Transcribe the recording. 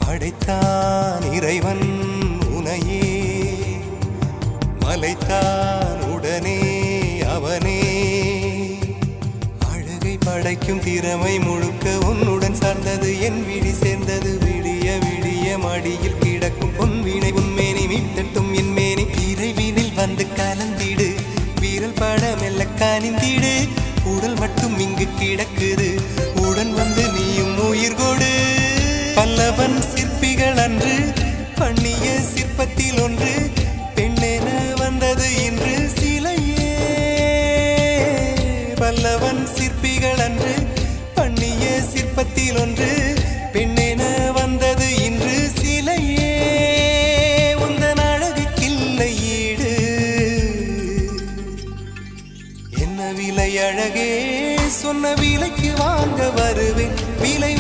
படைத்தான் இறைவன் உனையே, மலைத்தான் உடனே அவனே. அழகை படைக்கும் திறமை முழுக்க உன்னுடன் சார்ந்தது, என் விழி சேர்ந்தது. விடிய விடிய மடியில் கிடக்கும் பொன்வினை உன்மேனி மீட்டட்டும் என் மேனி. இறைவினில் வந்து கலந்திடு, வீரல் பட மெல்ல காணிந்திடு. உடல் மட்டும் இங்கு கிடக்குது, உடன் வந்து நீயும் உயிர் கொடு. பல்லவன் சிற்பிகள் அன்று பண்ணிய சிற்பத்தில் ஒன்று, பெண்ணென வந்தது இன்று சிலையே. பல்லவன் சிற்பிகள் அன்று பண்ணிய சிற்பத்தில் ஒன்று, பெண்ணென வந்தது இன்று சிலையே. உந்தன் அழகுக்கில்லை ஈடு, என்ன விலை அழகே, சொன்ன விலைக்கு வாங்க வருவேன். விலை